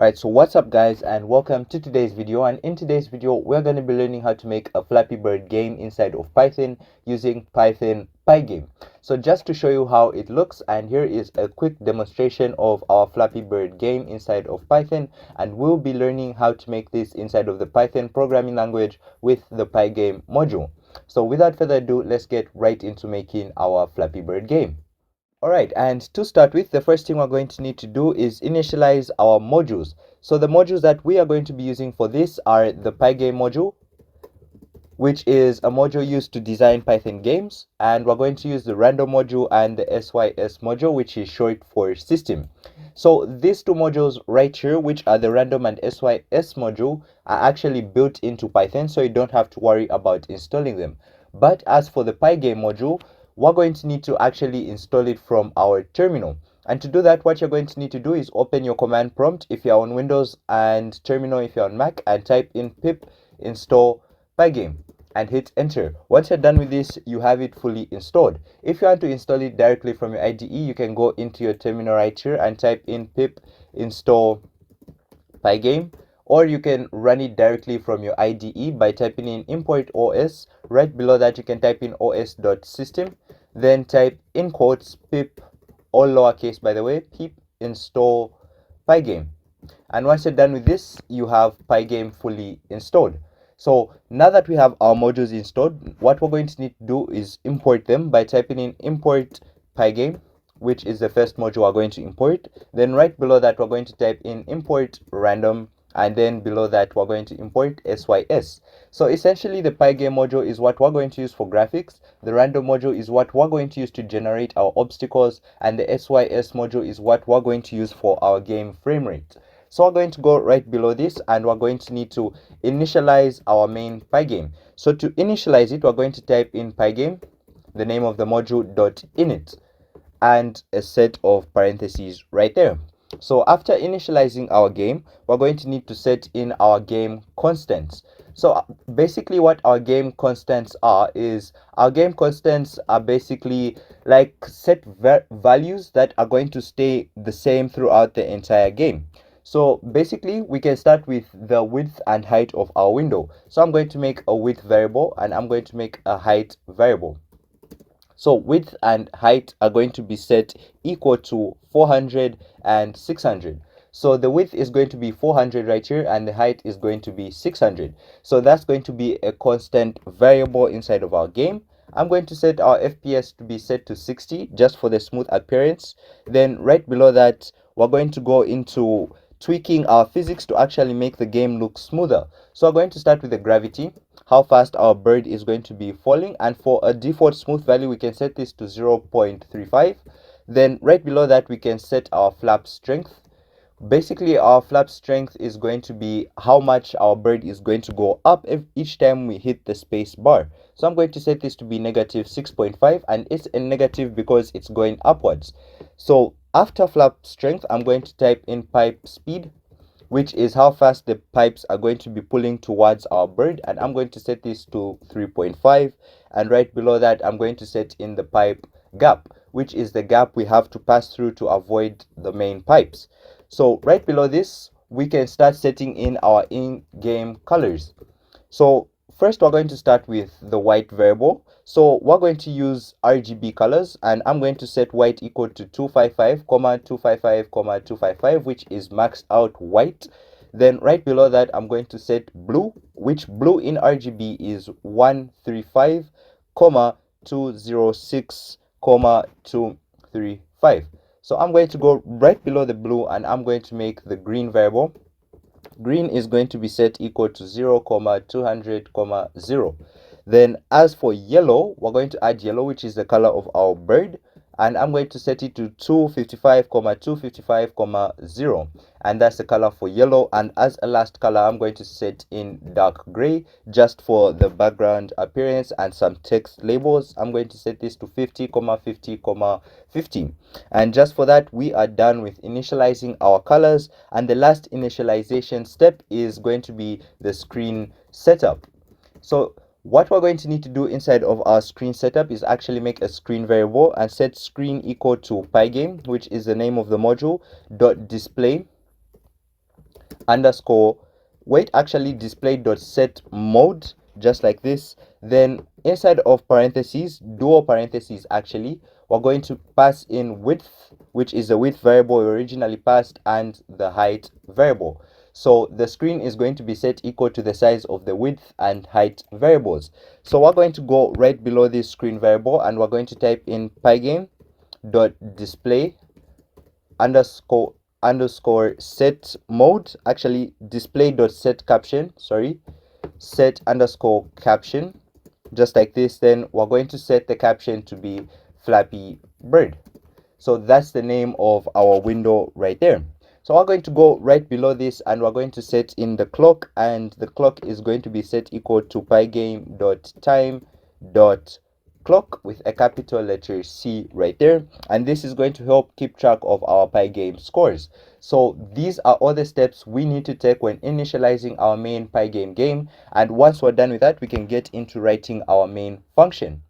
Alright, so what's up guys, and welcome to today's video. And in today's video we're going to be learning how to make a Flappy Bird game inside of Python using Python Pygame. So just to show you how it looks, and here is a quick demonstration of our Flappy Bird game inside of Python, and we'll be learning how to make this inside of the Python programming language with the Pygame module. So without further ado, let's get right into making our Flappy Bird game. Alright, and to start with, the first thing we're going to need to do is initialize our modules. So the modules that we are going to be using for this are the Pygame module, which is a module used to design Python games, and we're going to use the random module and the sys module, which is short for system. So these two modules right here, which are the random and sys module, are actually built into Python, so you don't have to worry about installing them. But as for the Pygame module, we're going to need to actually install it from our terminal. And to do that, what you're going to need to do is open your command prompt if you're on Windows, and terminal if you're on Mac, and type in pip install Pygame and hit enter. Once you're done with this, you have it fully installed. If you want to install it directly from your IDE, you can go into your terminal right here and type in pip install Pygame, or you can run it directly from your IDE by typing in import OS. Right below that, you can type in os.system, then type in quotes pip, all lowercase by the way, pip install Pygame. And once you're done with this, you have Pygame fully installed. So now that we have our modules installed, what we're going to need to do is import them by typing in import Pygame, which is the first module we're going to import. Then right below that, we're going to type in import random, and then below that we're going to import sys. So essentially the Pygame module is what we're going to use for graphics, the random module is what we're going to use to generate our obstacles, and the sys module is what we're going to use for our game frame rate. So we're going to go right below this, and we're going to need to initialize our main Pygame. So to initialize it, we're going to type in Pygame, the name of the module .init, and a set of parentheses right there. So after initializing our game, we're going to need to set in our game constants. So basically what our game constants are is, our game constants are basically like set values that are going to stay the same throughout the entire game. So basically we can start with the width and height of our window. So I'm going to make a width variable, and I'm going to make a height variable. So width and height are going to be set equal to 400 and 600. So the width is going to be 400 right here, and the height is going to be 600. So that's going to be a constant variable inside of our game. I'm going to set our FPS to be set to 60 just for the smooth appearance. Then right below that, we're going to go into tweaking our physics to actually make the game look smoother. So we're going to start with the gravity, how fast our bird is going to be falling, and for a default smooth value we can set this to 0.35. Then right below that we can set our flap strength. Basically our flap strength is going to be how much our bird is going to go up each time we hit the space bar. So I'm going to set this to be negative 6.5, and it's a negative because it's going upwards. So after flap strength, I'm going to type in pipe speed, which is how fast the pipes are going to be pulling towards our bird, and I'm going to set this to 3.5. And right below that, I'm going to set in the pipe gap, which is the gap we have to pass through to avoid the main pipes. So right below this, we can start setting in our in-game colors. So first we're going to start with the white variable. So we're going to use RGB colors, and I'm going to set white equal to 255, 255, 255, which is maxed out white. Then right below that, I'm going to set blue, which blue in RGB is 135, 206, 235. So I'm going to go right below the blue, and I'm going to make the green variable. Green is going to be set equal to 0, 200, 0. Then as for yellow, we're going to add yellow, which is the color of our bird, and I'm going to set it to 255, 255, 0, and that's the color for yellow. And as a last color, I'm going to set in dark gray just for the background appearance and some text labels. I'm going to set this to 50, 50, 50. And just for that, we are done with initializing our colors, and the last initialization step is going to be the screen setup. So what we're going to need to do inside of our screen setup is actually make a screen variable and set screen equal to Pygame, which is the name of the module, dot display underscore wait, actually display dot set mode, just like this. Then inside of parentheses, dual parentheses, actually we're going to pass in width, which is the width variable we originally passed, and the height variable. So the screen is going to be set equal to the size of the width and height variables. So we're going to go right below this screen variable, and we're going to type in pygame dot display underscore set mode, actually display dot set caption, sorry, set underscore caption, just like this. Then we're going to set the caption to be Flappy Bird. So that's the name of our window right there. So we're going to go right below this, and we're going to set in the clock, and the clock is going to be set equal to pygame dot time dot clock with a capital letter C right there. And this is going to help keep track of our Pygame scores. So these are all the steps we need to take when initializing our main Pygame game. And once we're done with that, we can get into writing our main function.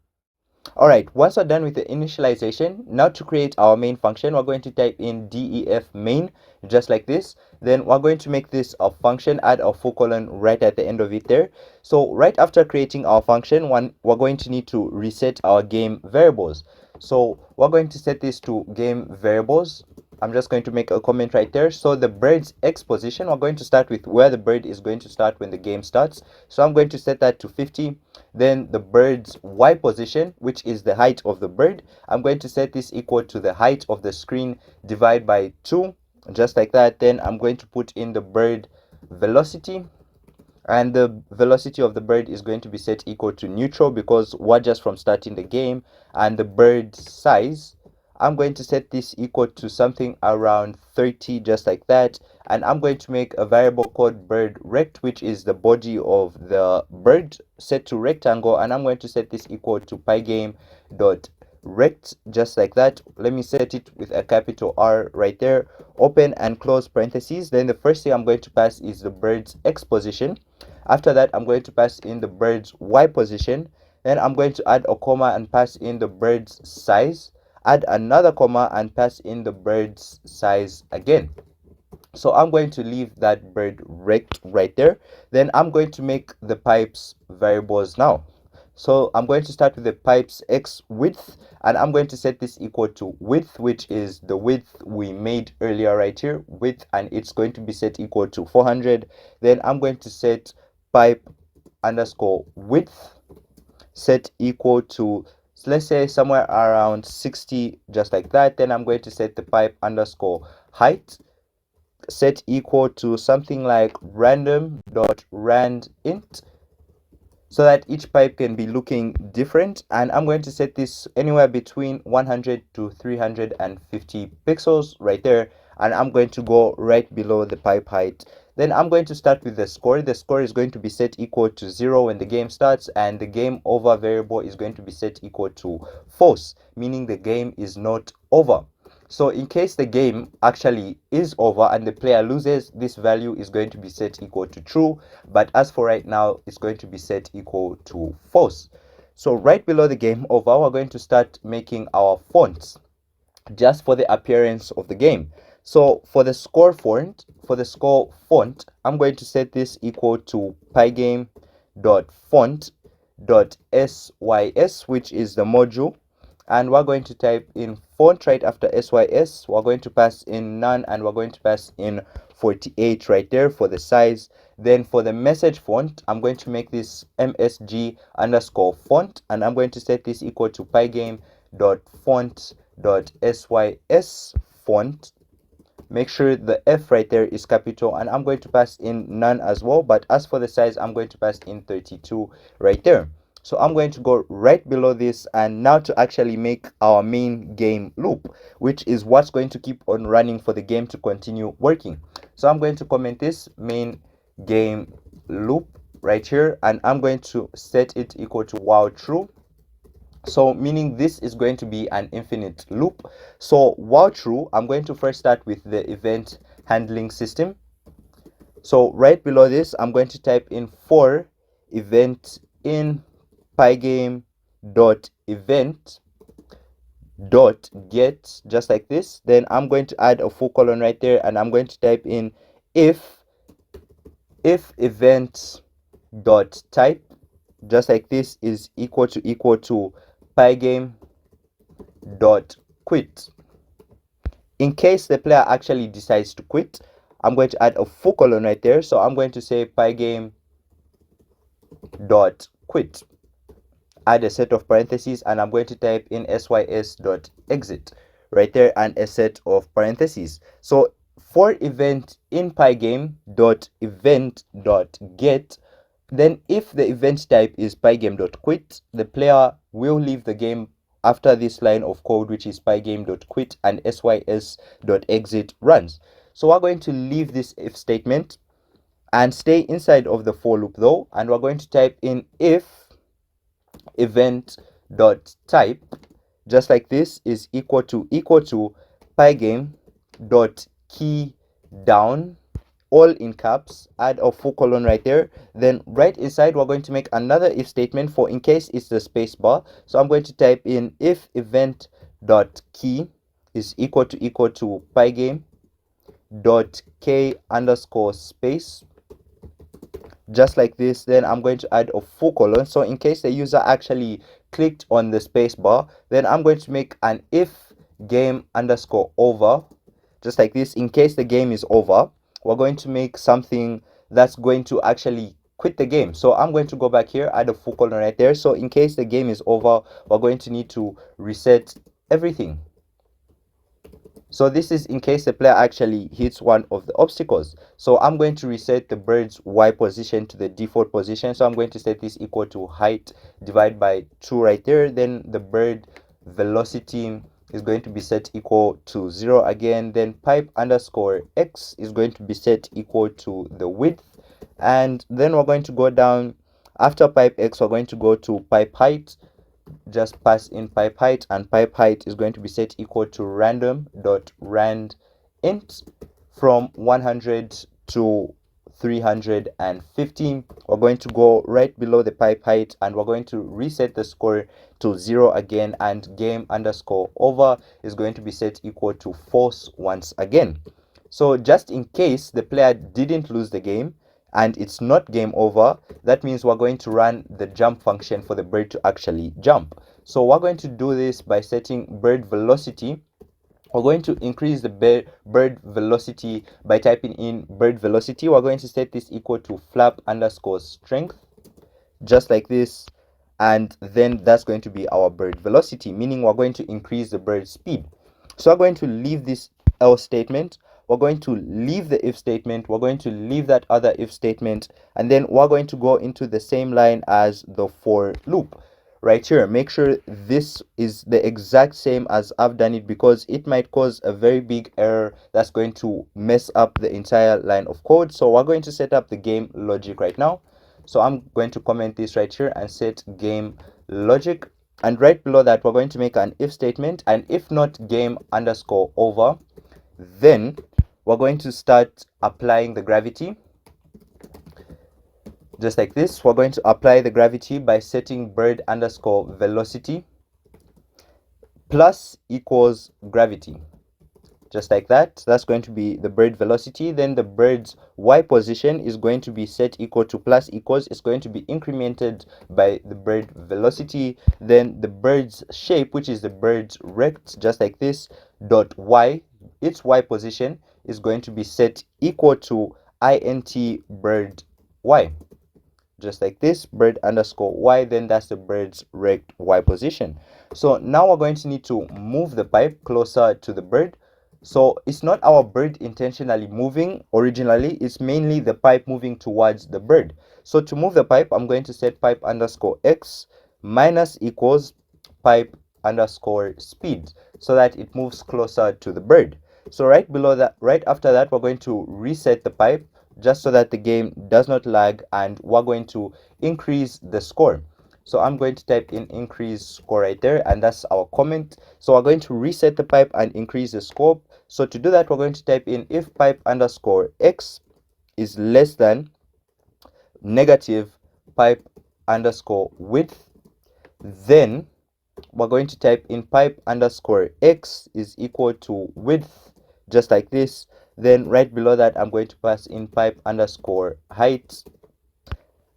Alright, once we're done with the initialization, now to create our main function, we're going to type in def main, just like this. Then we're going to make this a function, add a full colon right at the end of it there. So right after creating our function, we're going to need to reset our game variables. So we're going to set this to game variables. I'm just going to make a comment right there. So the bird's X position, we're going to start with where the bird is going to start when the game starts. So I'm going to set that to 50. Then the bird's Y position, which is the height of the bird, I'm going to set this equal to the height of the screen divided by 2, just like that. Then I'm going to put in the bird velocity, and the velocity of the bird is going to be set equal to neutral because we're just from starting the game. And the bird size, I'm going to set this equal to something around 30, just like that. And I'm going to make a variable called bird rect, which is the body of the bird, set to rectangle. And I'm going to set this equal to pygame dot rect, just like that. Let me set it with a capital R right there, open and close parentheses. Then the first thing I'm going to pass is the bird's X position. After that, I'm going to pass in the bird's Y position. Then I'm going to add a comma and pass in the bird's size, add another comma and pass in the bird's size again. So I'm going to leave that bird rect right there. Then I'm going to make the pipes variables now. So I'm going to start with the pipes X width, and I'm going to set this equal to width, which is the width we made earlier right here, width, and it's going to be set equal to 400. Then I'm going to set pipe underscore width set equal to, let's say, somewhere around 60, just like that. Then I'm going to set the pipe underscore height set equal to something like random dot rand int, so that each pipe can be looking different. And I'm going to set this anywhere between 100 to 350 pixels right there. And I'm going to go right below the pipe height. Then I'm going to start with the score. The score is going to be set equal to 0 when the game starts, and the game over variable is going to be set equal to false, meaning the game is not over. So in case the game actually is over and the player loses, this value is going to be set equal to true. But as for right now, it's going to be set equal to false. So right below the game over, we're going to start making our fonts just for the appearance of the game. So for the score font, I'm going to set this equal to pygame dot font dot sys, which is the module. And we're going to type in font right after sys. We're going to pass in none, and we're going to pass in 48 right there for the size. Then for the message font, I'm going to make this msg underscore font, and I'm going to set this equal to pygame dot font dot sys font. Make sure the F right there is capital, and I'm going to pass in none as well. But as for the size, I'm going to pass in 32 right there. So I'm going to go right below this, and now to actually make our main game loop, which is what's going to keep on running for the game to continue working. So I'm going to comment this main game loop right here, and I'm going to set it equal to while true. So meaning this is going to be an infinite loop. So while true, I'm going to first start with the event handling system. So right below this, I'm going to type in for event in pygame dot event dot get, just like this. Then I'm going to add a full colon right there, and I'm going to type in if if event dot type, just like this, is equal to pygame dot quit. In case the player actually decides to quit, I'm going to add a full colon right there. So I'm going to say pygame dot quit, add a set of parentheses, and I'm going to type in sys dot exit right there and a set of parentheses. So for event in pygame dot event dot get, then if the event type is pygame dot quit, the player will leave the game after this line of code, which is pygame dot quit and sys dot exit runs. So we're going to leave this if statement and stay inside of the for loop though, and we're going to type in if event dot type, just like this, is equal to pygame dot key down, all in caps, add a full colon right there. Then right inside we're going to make another if statement for in case it's the space bar. So I'm going to type in if event dot key is equal to pygame dot k underscore space, just like this. Then I'm going to add a full colon. So in case the user actually clicked on the space bar, then I'm going to make an if game underscore over, just like this. In case the game is over, we're going to make something that's going to actually quit the game. So I'm going to go back here, add a full colon right there. So in case the game is over, we're going to need to reset everything. So this is in case the player actually hits one of the obstacles. So I'm going to reset the bird's Y position to the default position. So I'm going to set this equal to height divided by 2 right there. Then the bird velocity is going to be set equal to 0 again. Then pipe underscore x is going to be set equal to the width. And then we're going to go down. After pipe x, we're going to go to pipe height. Just pass in pipe height, and pipe height is going to be set equal to random dot rand int from 100 to 315. We're going to go right below the pipe height, and we're going to reset the score to 0 again, and game underscore over is going to be set equal to false once again. So just in case the player didn't lose the game and it's not game over, that means we're going to run the jump function for the bird to actually jump. So we're going to do this by setting bird velocity. We're going to increase the bird velocity by typing in bird velocity. We're going to set this equal to flap underscore strength, just like this. And then that's going to be our bird velocity, meaning we're going to increase the bird speed. So we're going to leave this else statement. We're going to leave the if statement. We're going to leave that other if statement. And then we're going to go into the same line as the for loop right here. Make sure this is the exact same as I've done it, because it might cause a very big error that's going to mess up the entire line of code. So we're going to set up the game logic right now. So I'm going to comment this right here and set game logic. And right below that, we're going to make an if statement. And if not game underscore over, then we're going to start applying the gravity. Just like this, we're going to apply the gravity by setting bird underscore velocity plus equals gravity. Just like that. That's going to be the bird velocity. Then the bird's Y position is going to be set equal to plus equals. It's going to be incremented by the bird velocity. Then the bird's shape, which is the bird's rect, just like this, dot Y, its Y position is going to be set equal to int bird Y. Just like this, bird underscore Y, then that's the bird's rect Y position. So now we're going to need to move the pipe closer to the bird. So it's not our bird intentionally moving originally, it's mainly the pipe moving towards the bird. So to move the pipe, I'm going to set pipe underscore x minus equals pipe underscore speed, so that it moves closer to the bird. So right below that, right after that, we're going to reset the pipe just so that the game does not lag, and we're going to increase the score. So I'm going to type in increase score right there, and that's our comment. So we're going to reset the pipe and increase the scope. So to do that, we're going to type in if pipe underscore x is less than negative pipe underscore width, then we're going to type in pipe underscore x is equal to width, just like this. Then right below that, I'm going to pass in pipe underscore height,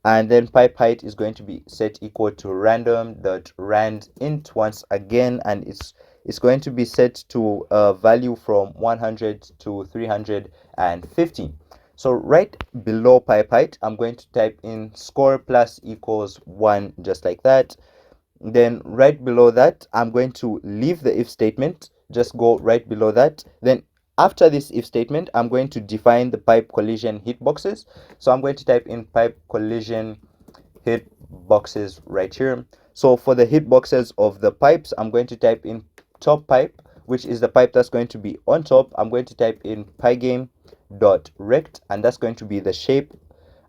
and then pipe height is going to be set equal to random.rand int once again, and it's going to be set to a value from 100 to 350. So right below pipe height, I'm going to type in score plus equals 1, just like that. Then right below that, I'm going to leave the if statement, just go right below that. Then after this if statement, I'm going to define the pipe collision hitboxes. So I'm going to type in pipe collision hitboxes right here. So for the hitboxes of the pipes, I'm going to type in top pipe, which is the pipe that's going to be on top. I'm going to type in pygame dot rect, and that's going to be the shape.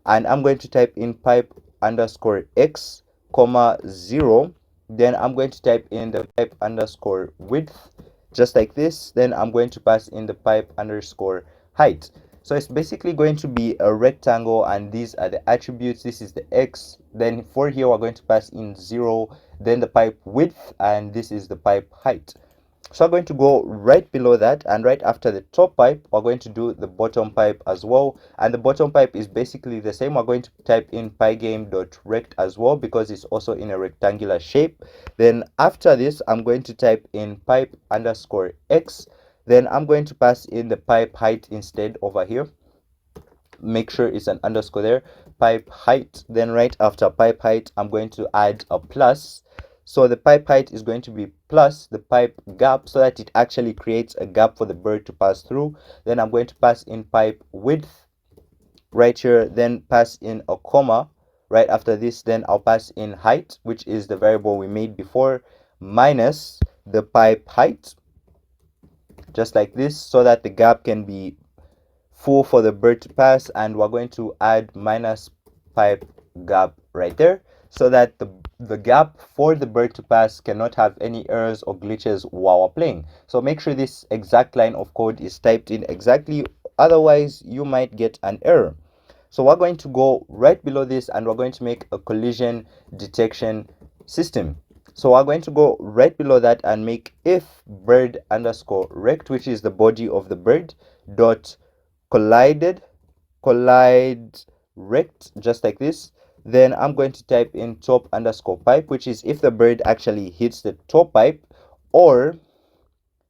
And I'm going to type in pipe underscore x comma 0. Then I'm going to type in the pipe underscore width, just like this. Then I'm going to pass in the pipe underscore height. So it's basically going to be a rectangle, and these are the attributes. This is the x. Then for here, we're going to pass in 0, then the pipe width, and this is the pipe height. So I'm going to go right below that, and right after the top pipe, we're going to do the bottom pipe as well. And the bottom pipe is basically the same. We're going to type in pygame.rect as well, because it's also in a rectangular shape. Then after this, I'm going to type in pipe underscore x. Then I'm going to pass in the pipe height instead over here. Make sure it's an underscore there, pipe height. Then right after pipe height, I'm going to add a plus. So the pipe height is going to be plus the pipe gap, so that it actually creates a gap for the bird to pass through. Then I'm going to pass in pipe width right here, then pass in a comma right after this. Then I'll pass in height, which is the variable we made before, minus the pipe height, just like this, so that the gap can be full for the bird to pass. And we're going to add minus pipe gap right there, so that the gap for the bird to pass cannot have any errors or glitches while we're playing. So make sure this exact line of code is typed in exactly, otherwise you might get an error. So we're going to go right below this, and we're going to make a collision detection system. So we're going to go right below that and make if bird underscore rect, which is the body of the bird, dot collide rect, just like this. Then I'm going to type in top underscore pipe, which is if the bird actually hits the top pipe, or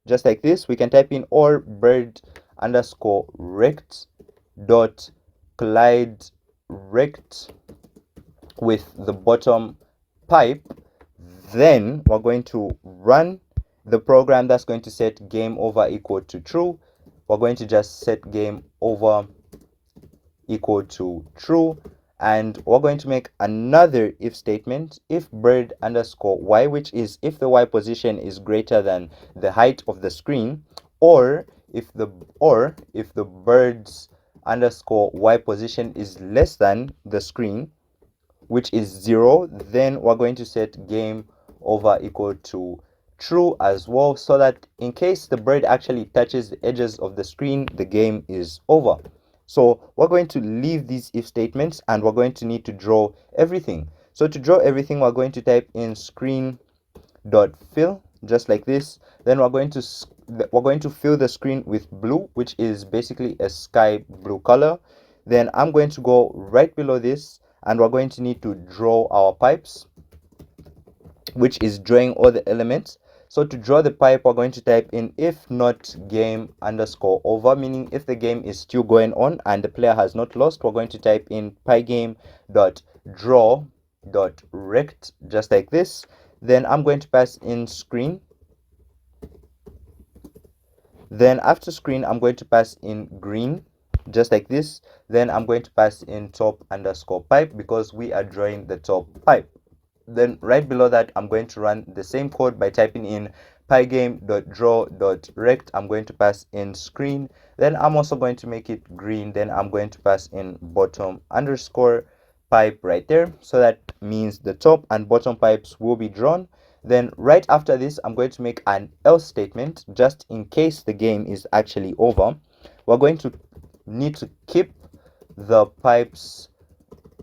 just like this, we can type in or bird underscore rect dot collide rect with the bottom pipe. Then we're going to run the program that's going to set game over equal to true. We're going to just set game over equal to true, and we're going to make another if statement, if bird underscore y, which is if the y position is greater than the height of the screen, or if the bird's underscore y position is less than the screen, which is 0, then we're going to set game over equal to true as well, so that in case the bird actually touches the edges of the screen, the game is over. So we're going to leave these if statements, and we're going to need to draw everything. So to draw everything, we're going to type in screen.fill, just like this. Then we're going to fill the screen with blue, which is basically a sky blue color. Then I'm going to go right below this, and we're going to need to draw our pipes, which is drawing all the elements. So to draw the pipe, we're going to type in if not game underscore over, meaning if the game is still going on and the player has not lost, we're going to type in pygame dot draw dot rect, just like this. Then I'm going to pass in screen. Then after screen, I'm going to pass in green, just like this. Then I'm going to pass in top underscore pipe, because we are drawing the top pipe. Then right below that, I'm going to run the same code by typing in pygame.draw.rect. I'm going to pass in screen. Then I'm also going to make it green. Then I'm going to pass in bottom underscore pipe right there. So that means the top and bottom pipes will be drawn. Then right after this, I'm going to make an else statement, just in case the game is actually over. We're going to need to keep the pipes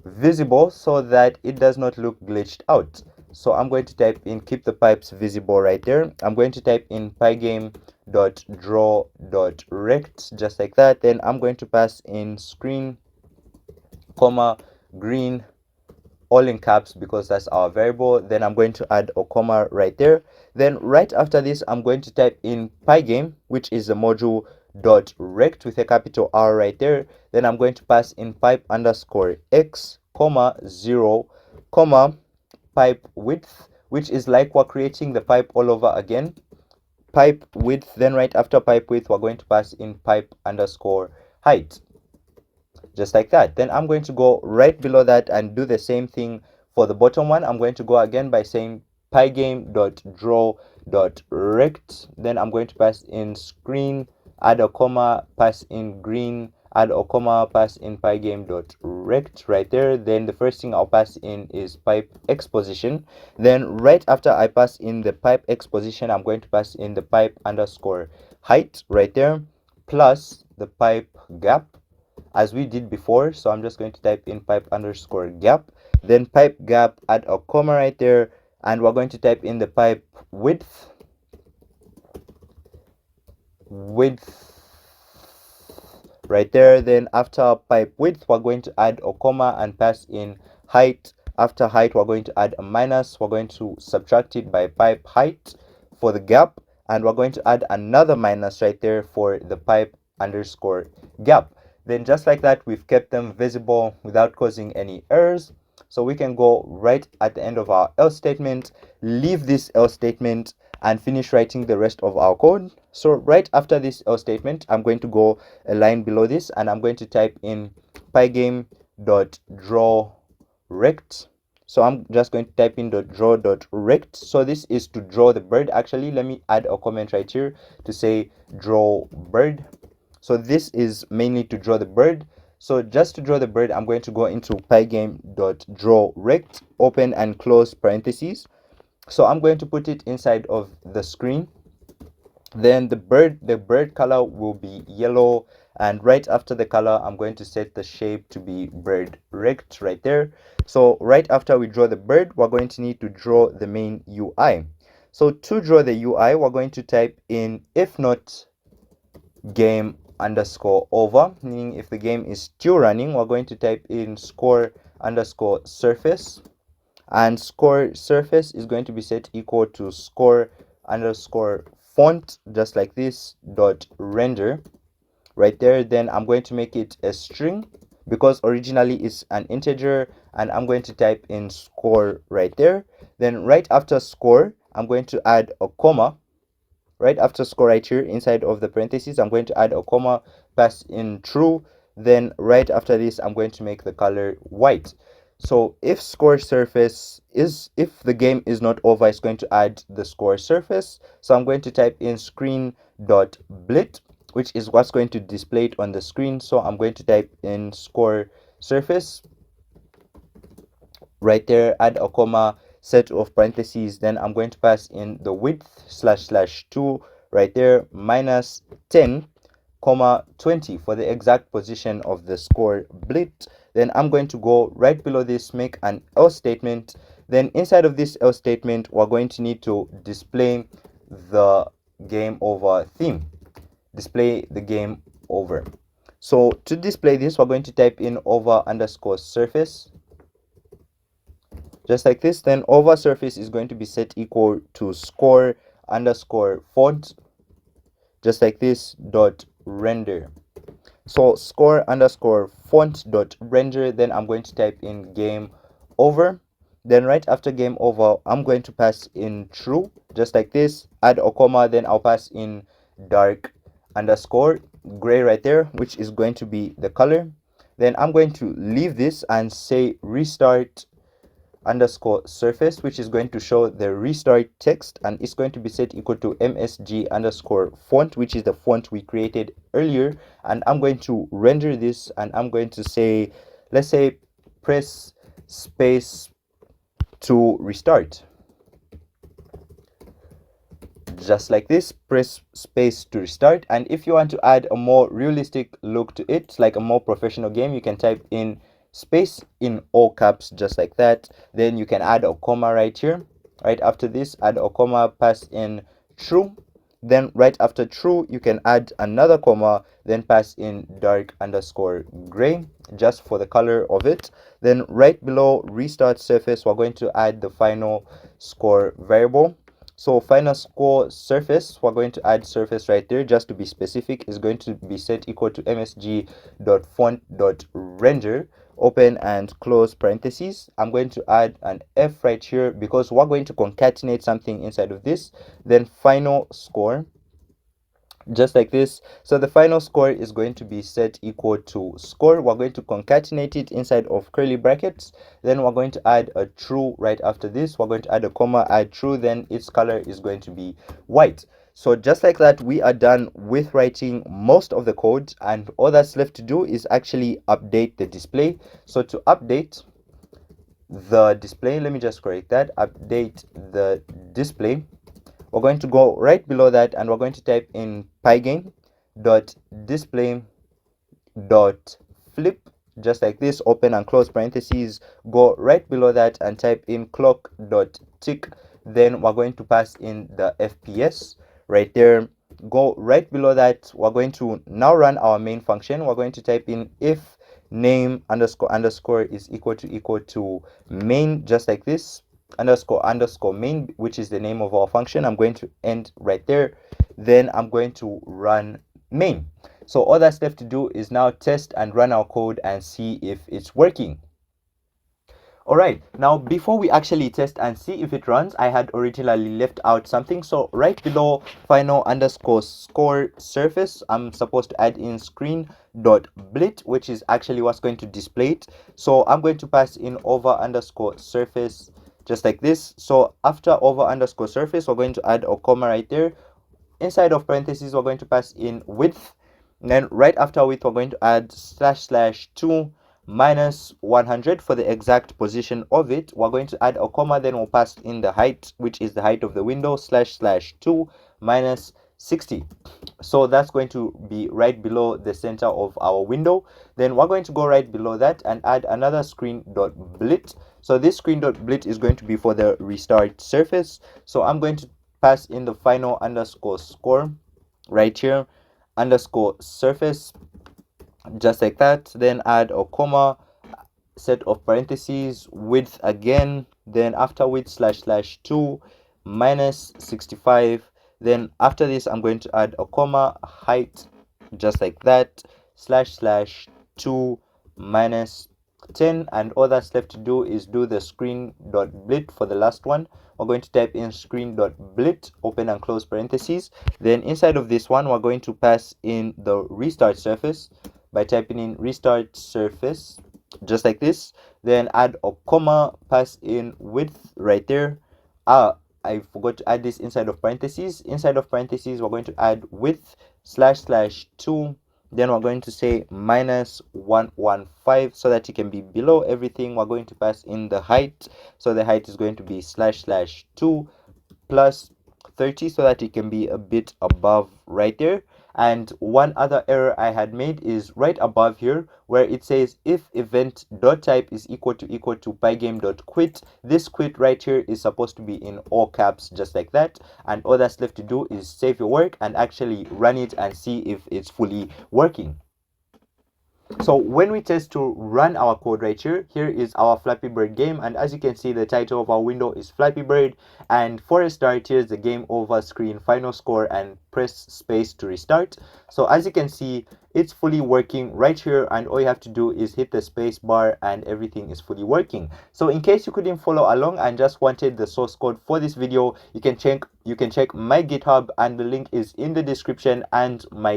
visible so that it does not look glitched out. So I'm going to type in, keep the pipes visible right there. I'm going to type in pygame.draw.rect, just like that. Then I'm going to pass in screen, comma, green, all in caps because that's our variable. Then I'm going to add a comma right there. Then right after this, I'm going to type in pygame, which is the module dot rect with a capital R right there. Then I'm going to pass in pipe underscore x, comma, 0, comma, pipe width, which is like we're creating the pipe all over again. Pipe width. Then right after pipe width, we're going to pass in pipe underscore height, just like that. Then I'm going to go right below that and do the same thing for the bottom one. I'm going to go again by saying pygame.draw.rect. Then I'm going to pass in screen, add a comma, pass in green, add a comma, pass in pygame.rect right there. Then the first thing I'll pass in is pipe exposition. Then right after I pass in the pipe exposition, I'm going to pass in the pipe underscore height right there, plus the pipe gap, as we did before. So I'm just going to type in pipe underscore gap, then pipe gap, add a comma right there, and we're going to type in the pipe width right there. Then after pipe width, we're going to add a comma and pass in height. After height, we're going to add a minus. We're going to subtract it by pipe height for the gap, and we're going to add another minus right there for the pipe underscore gap. Then just like that, we've kept them visible without causing any errors. So we can go right at the end of our else statement, leave this else statement, and finish writing the rest of our code. So right after this else statement, I'm going to go a line below this, and I'm going to type in pygame.drawRect. So I'm just going to type in .draw.rect. So this is to draw the bird. Actually, let me add a comment right here to say draw bird. So this is mainly to draw the bird. So just to draw the bird, I'm going to go into pygame.drawRect, open and close parentheses. So I'm going to put it inside of the screen. Then the bird color will be yellow, and right after the color, I'm going to set the shape to be bird rect right there. So right after we draw the bird, we're going to need to draw the main UI. So to draw the UI, we're going to type in if not game underscore over, meaning if the game is still running, we're going to type in score underscore surface, and score surface is going to be set equal to score underscore font, just like this, dot render right there. Then I'm going to make it a string because originally it's an integer, and I'm going to type in score right there. Then right after score, I'm going to add a comma. Right after score right here inside of the parentheses, I'm going to add a comma, pass in true. Then right after this, I'm going to make the color white. So if score surface is, if the game is not over, it's going to add the score surface. So I'm going to type in screen.blit, which is what's going to display it on the screen. So I'm going to type in score surface right there, add a comma, set of parentheses. Then I'm going to pass in the width /2 right there, minus 10, comma 20 for the exact position of the score blit. Then I'm going to go right below this, make an else statement. Then inside of this else statement, we're going to need to display the game over theme. Display the game over. So to display this, we're going to type in over underscore surface, just like this. Then over surface is going to be set equal to score underscore font, just like this, dot render. So score underscore font dot render. Then I'm going to type in game over. Then right after game over, I'm going to pass in true, just like this, add a comma. Then I'll pass in dark underscore gray right there, which is going to be the color. Then I'm going to leave this and say restart underscore surface, which is going to show the restart text, and it's going to be set equal to msg underscore font, which is the font we created earlier. And I'm going to render this, and I'm going to say, let's say, press space to restart, just like this, press space to restart. And if you want to add a more realistic look to it, like a more professional game, you can type in space in all caps, just like that. Then you can add a comma right here. Right after this, add a comma, pass in true. Then right after true, you can add another comma, then pass in dark underscore gray just for the color of it. Then right below restart surface, we're going to add the final score variable. So final score surface, we're going to add surface right there. Just to be specific, is going to be set equal to msg.font.render, open and close parentheses. I'm going to add an F right here because we're going to concatenate something inside of this. Then final score, just like this. So the final score is going to be set equal to score. We're going to concatenate it inside of curly brackets. Then we're going to add a true right after this. We're going to add a comma, add true, then its color is going to be white. So just like that, we are done with writing most of the code, and all that's left to do is actually update the display. So to update the display, let me just correct that, update the display, we're going to go right below that and we're going to type in Pygame dot display dot flip, just like this, open and close parentheses. Go right below that and type in clock dot tick. Then we're going to pass in the FPS right there. Go right below that, we're going to now run our main function. We're going to type in if name underscore underscore is equal to main, just like this, underscore underscore main, which is the name of our function. I'm going to end right there. Then I'm going to run main. So all that's left to do is now test and run our code and see if it's working. All right, now before we actually test and see if it runs, I had originally left out something. So right below final underscore score surface, I'm supposed to add in screen dot blit, which is actually what's going to display it. So I'm going to pass in over underscore surface, just like this. So after over underscore surface, we're going to add a comma right there. Inside of parentheses, we're going to pass in width. And then right after width, we're going to add //2 minus 100 for the exact position of it. We're going to add a comma, then we'll pass in the height, which is the height of the window, //2 minus 60. So that's going to be right below the center of our window. Then we're going to go right below that and add another screen.blit. So this screen.blit is going to be for the restart surface. So I'm going to pass in the final underscore score right here, underscore surface, just like that. Then add a comma, set of parentheses, width again, then after width //2 minus 65. Then after this, I'm going to add a comma, height, just like that, //2 minus 10. And all that's left to do is do the screen.blit for the last one. We're going to type in screen.blit, open and close parentheses. Then inside of this one, we're going to pass in the restart surface by typing in restart surface, just like this. Then add a comma, pass in width right there. I forgot to add this inside of parentheses. Inside of parentheses, we're going to add width //2. Then we're going to say minus 115 so that it can be below everything. We're going to pass in the height. So the height is going to be //2 plus 30 so that it can be a bit above right there. And one other error I had made is right above here where it says if event.type is equal to pygame.quit. This quit right here is supposed to be in all caps, just like that. And all that's left to do is save your work and actually run it and see if it's fully working. So when we test to run our code right here, here is our Flappy Bird game, and as you can see, the title of our window is Flappy Bird. And for a start, here's the game over screen, final score, and press space to restart. So as you can see, it's fully working right here, and all you have to do is hit the space bar and everything is fully working. So in case you couldn't follow along and just wanted the source code for this video, you can check my GitHub, and the link is in the description, and my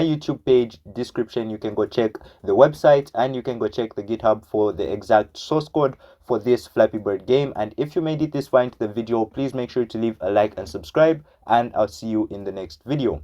YouTube page description. You can go check the website and you can go check the GitHub for the exact source code for this Flappy Bird game. And if you made it this far into the video, please make sure to leave a like and subscribe, and I'll see you in the next video.